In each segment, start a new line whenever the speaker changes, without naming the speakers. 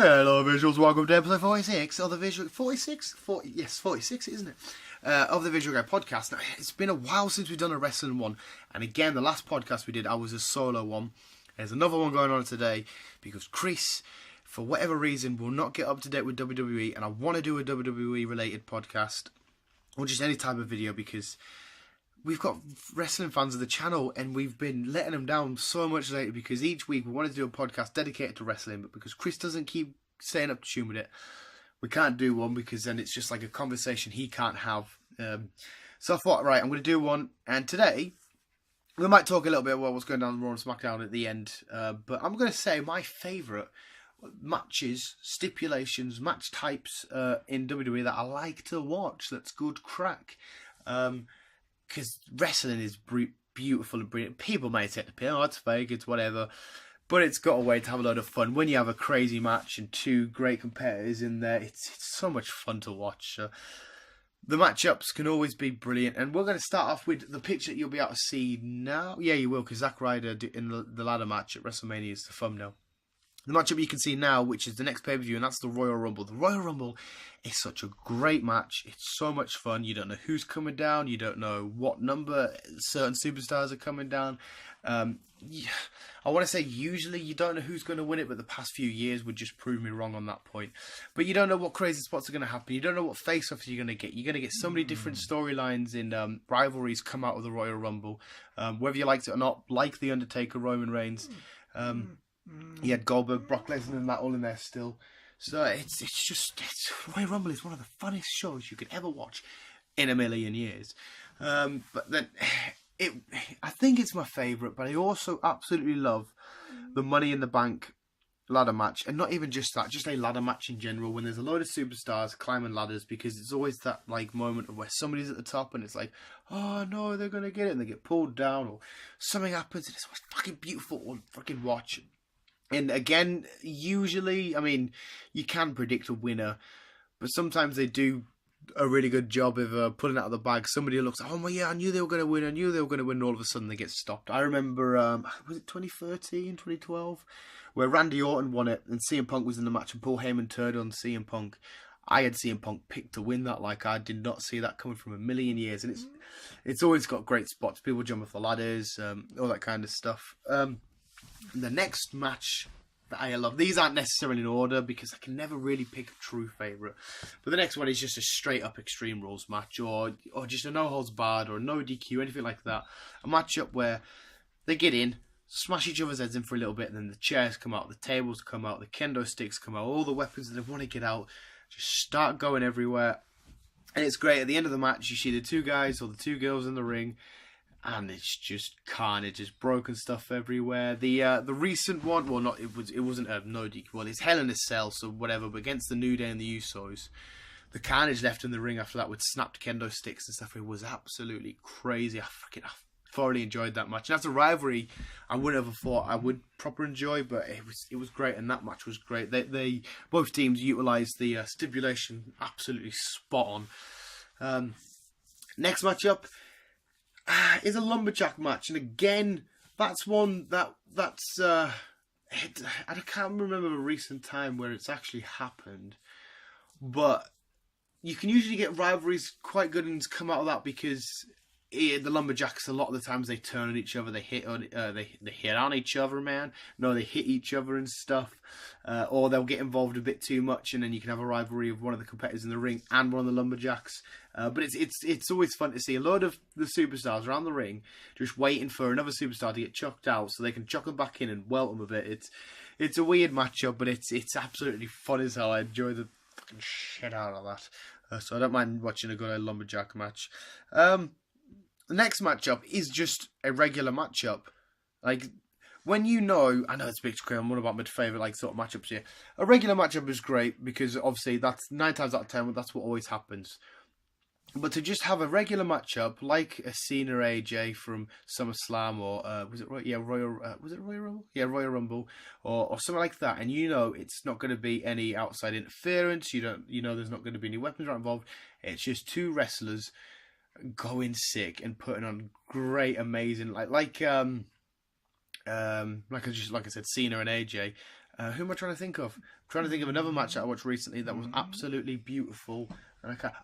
Hello visuals, welcome to episode 46 of the Visual... 46? 40, yes, 46, isn't it? Of the Visual Guy podcast. Now, it's been a while since we've done a wrestling one. And again, the last podcast we did, I was a solo one. There's another one going on today because Chris, for whatever reason, will not get up to date with WWE. And I want to do a WWE related podcast. Or just any type of video because we've got wrestling fans of the channel and we've been letting them down so much lately because each week we wanted to do a podcast dedicated to wrestling, but because Chris doesn't keep staying up to tune with it, we can't do one because then it's just like a conversation he can't have. So I thought, right, I'm going to do one, and today we might talk a little bit about what's going on in Raw and SmackDown at the end, but I'm going to say my favourite matches, stipulations, match types in WWE that I like to watch, that's good crack. Because wrestling is beautiful and brilliant. People may take the pill, oh, it's fake, it's whatever. But it's got a way to have a lot of fun. When you have a crazy match and two great competitors in there, it's so much fun to watch. The matchups can always be brilliant. And we're going to start off with the picture that you'll be able to see now. Yeah, you will, because Zack Ryder in the ladder match at WrestleMania is the thumbnail. The matchup you can see now, which is the next pay-per-view, and that's the Royal Rumble. The Royal Rumble is such a great match. It's so much fun. You don't know who's coming down. You don't know what number certain superstars are coming down. I want to say usually you don't know who's going to win it, but the past few years would just prove me wrong on that point. But you don't know what crazy spots are going to happen. You don't know what face-offs you're going to get. You're going to get so many different storylines in rivalries come out of the Royal Rumble. Whether you liked it or not, like The Undertaker, Roman Reigns. You had Goldberg, Brock Lesnar, and that all in there still. So Royal Rumble is one of the funniest shows you could ever watch in a million years. But then I think it's my favourite, but I also absolutely love the Money in the Bank ladder match, and not even just that, just a ladder match in general. When there's a load of superstars climbing ladders, because it's always that like moment of where somebody's at the top and it's like, oh no, they're gonna get it, and they get pulled down or something happens, and it's always fucking beautiful to fucking watch. And again, usually, I mean, you can predict a winner, but sometimes they do a really good job of pulling out of the bag. Somebody looks, oh my, yeah, I knew they were going to win, and all of a sudden they get stopped. I remember, was it 2013, 2012, where Randy Orton won it, and CM Punk was in the match, and Paul Heyman turned on CM Punk. I had CM Punk picked to win that, like I did not see that coming from a million years, and it's always got great spots. People jump off the ladders, all that kind of stuff. The next match that I love, these aren't necessarily in order because I can never really pick a true favourite, but the next one is just a straight up Extreme Rules match, or just a no holds barred, or no DQ, anything like that. A matchup where they get in, smash each other's heads in for a little bit, and then the chairs come out, the tables come out, the kendo sticks come out, all the weapons that they want to get out just start going everywhere, and it's great. At the end of the match, you see the two guys or the two girls in the ring, and it's just carnage, just broken stuff everywhere. The recent one, well, not it wasn't a no DQ. Well, it's Hell in a Cell, so whatever. But against the New Day and the Usos, the carnage left in the ring after that with snapped kendo sticks and stuff. It was absolutely crazy. I thoroughly enjoyed that match. And that's a rivalry I wouldn't have thought I would proper enjoy, but it was great, and that match was great. They both teams utilised the stipulation absolutely spot on. Next matchup is a lumberjack match, and again, that's one that's I can't remember a recent time where it's actually happened, but you can usually get rivalries quite good and come out of that because the lumberjacks, a lot of the times they turn on each other, they hit on each other, man. No, they hit each other and stuff, or they'll get involved a bit too much, and then you can have a rivalry of one of the competitors in the ring and one of the lumberjacks. But it's always fun to see a lot of the superstars around the ring just waiting for another superstar to get chucked out so they can chuck them back in and welt them a bit. It's a weird matchup, but it's absolutely fun as hell. I enjoy the fucking shit out of that. So I don't mind watching a good old lumberjack match. The next matchup is just a regular matchup. Like, when you know, I know it's big screen, I'm one about my favourite like sort of matchups here. A regular matchup is great because obviously that's 9 times out of 10, that's what always happens. But to just have a regular matchup like a Cena AJ from SummerSlam, or was it Royal Rumble? Yeah, Royal Rumble, or something like that, and you know it's not going to be any outside interference. You know there's not going to be any weapons involved. It's just two wrestlers going sick and putting on great, amazing, like I said, Cena and AJ. Who am I trying to think of? I'm trying to think of another match that I watched recently that was absolutely beautiful. And I can't...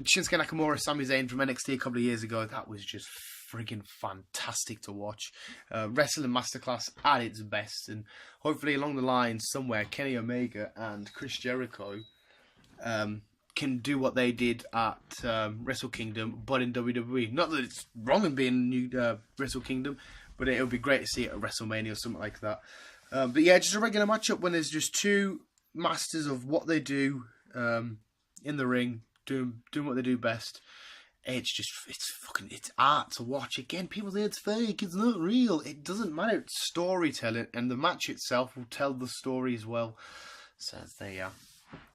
Shinsuke Nakamura, Sami Zayn from NXT a couple of years ago. That was just friggin' fantastic to watch. Wrestling masterclass at its best, and hopefully along the line somewhere, Kenny Omega and Chris Jericho can do what they did at Wrestle Kingdom, but in WWE. Not that it's wrong in being new Wrestle Kingdom, but it would be great to see it at WrestleMania or something like that. But yeah, just a regular matchup when there's just two masters of what they do in the ring, doing what they do best. It's art to watch. Again, people say it's fake, it's not real. It doesn't matter. It's storytelling, and the match itself will tell the story as well. So there you are.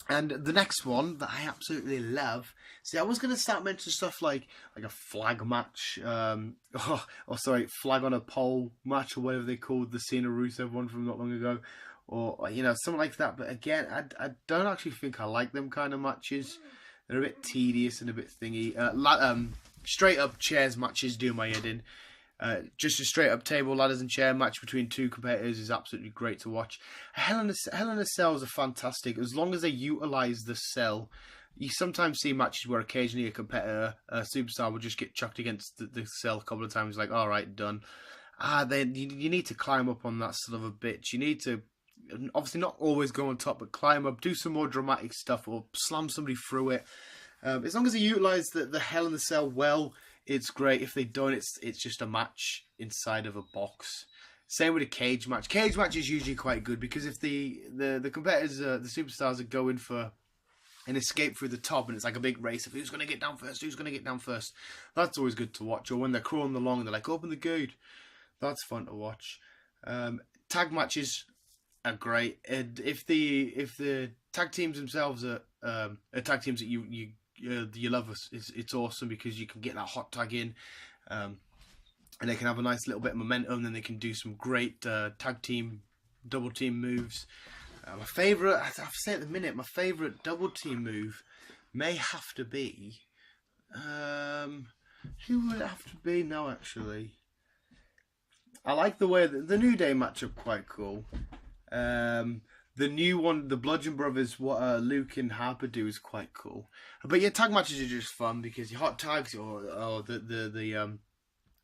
And the next one that I absolutely love. See, I was going to start mentioning stuff like a flag match, flag on a pole match, or whatever they called the Cena Rusev one from not long ago, or something like that. But again, I don't actually think I like them kind of matches. They're a bit tedious and a bit thingy. Straight up chairs matches do my head in. Just a straight up table, ladders and chair match between two competitors is absolutely great to watch. Hell in a Cells are fantastic as long as they utilise the cell. You sometimes see matches where occasionally a competitor, a superstar, will just get chucked against the cell a couple of times. Like, all right, done. Then you need to climb up on that son of a bitch. You need to obviously not always go on top, but climb up, do some more dramatic stuff, or slam somebody through it. As long as they utilise the Hell in the Cell well, it's great. If they don't, it's just a match inside of a box. Same with a cage match. Cage match is usually quite good because if the competitors, the superstars, are going for an escape through the top, and it's like a big race of who's going to get down first, that's always good to watch. Or when they're crawling along, they're like, open the gate. That's fun to watch. Tag matches are great. And if the tag teams themselves are tag teams that you love, it's awesome because you can get that hot tag in, and they can have a nice little bit of momentum, and then they can do some great tag team, double team moves. My favourite, I have to say at the minute, my favourite double team move may have to be, who would it have to be now actually? I like the way the New Day matchup quite cool. The new one, the Bludgeon Brothers, what Luke and Harper do is quite cool. But yeah, tag matches are just fun because your hot tags or the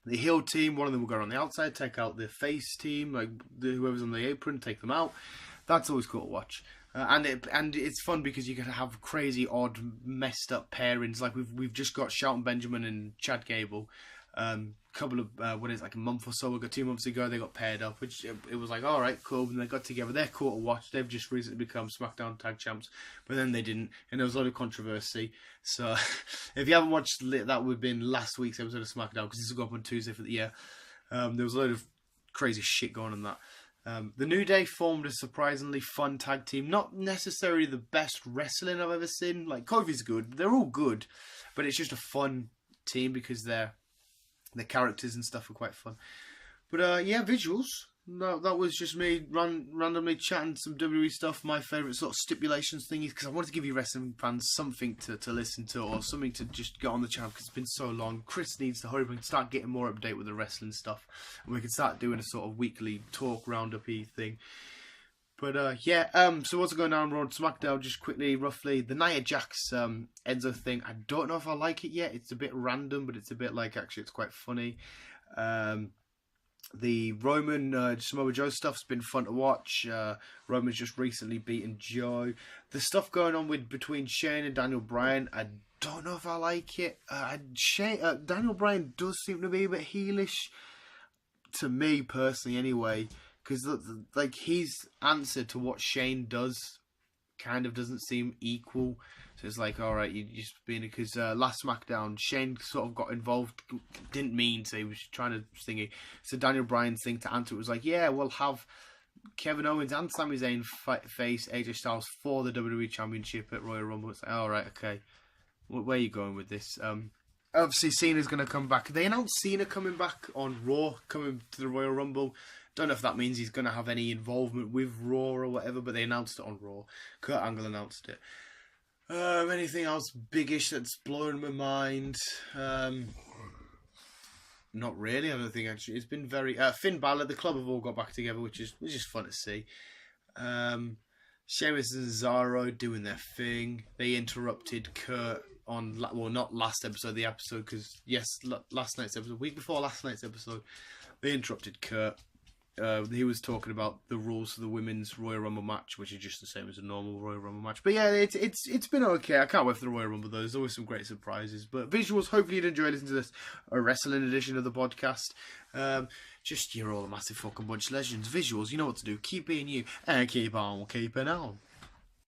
heel team, one of them will go on the outside, take out the face team, like whoever's on the apron, take them out. That's always cool to watch. And it's fun because you can have crazy, odd, messed up pairings. Like we've just got Shelton Benjamin and Chad Gable. Couple of a month or so ago, 2 months ago, they got paired up, which it was like, all right, cool, and they got together. They're cool to watch. They've just recently become SmackDown Tag Champs, but then they didn't, and there was a lot of controversy. So if you haven't watched that, would have been last week's episode of SmackDown, because this will go up on Tuesday for the year. There was a load of crazy shit going on that. The New Day formed a surprisingly fun tag team. Not necessarily the best wrestling I've ever seen. Like, Kofi's good. They're all good, but it's just a fun team because the characters and stuff are quite fun. But yeah, visuals. No, that was just me randomly chatting some WWE stuff. My favourite sort of stipulations thingies, because I wanted to give you wrestling fans something to listen to, or something to just get on the channel, because it's been so long. Chris needs to hurry. We can start getting more up to date with the wrestling stuff, and we can start doing a sort of weekly talk roundup-y thing. But yeah, so what's going on Raw and SmackDown? Just quickly, roughly, the Nia Jax Enzo thing. I don't know if I like it yet. It's a bit random, but it's a bit like, actually, it's quite funny. The Roman Samoa Joe stuff's been fun to watch. Roman's just recently beaten Joe. The stuff going on between Shane and Daniel Bryan, I don't know if I like it. Daniel Bryan does seem to be a bit heelish, to me personally anyway. Because like his answer to what Shane does kind of doesn't seem equal. So it's like, all right, you just being, because last SmackDown Shane sort of got involved, didn't mean to. He was trying to thingy. So Daniel Bryan's thing to answer it was like, yeah, we'll have Kevin Owens and Sami Zayn face AJ Styles for the WWE Championship at Royal Rumble. It's like, all right, okay, where are you going with this? Obviously Cena's going to come back. They announced Cena coming back on Raw, coming to the Royal Rumble. Don't know if that means he's going to have any involvement with Raw or whatever, but they announced it on Raw. Kurt Angle announced it. Anything else biggish that's blowing my mind? Not really. I don't think actually. It's been very Finn Balor. The club have all got back together, which is fun to see. Sheamus and Cesaro doing their thing. They interrupted Kurt on, well, not last episode, the episode, because, yes, last night's episode, week before last night's episode, they interrupted Kurt. He was talking about the rules for the women's Royal Rumble match, which is just the same as a normal Royal Rumble match. But yeah, it's been okay. I can't wait for the Royal Rumble though. There's always some great surprises. But visuals, hopefully you'd enjoy listening to this wrestling edition of the podcast. Just you're all a massive fucking bunch of legends. Visuals, you know what to do. Keep being you and keep on keeping on.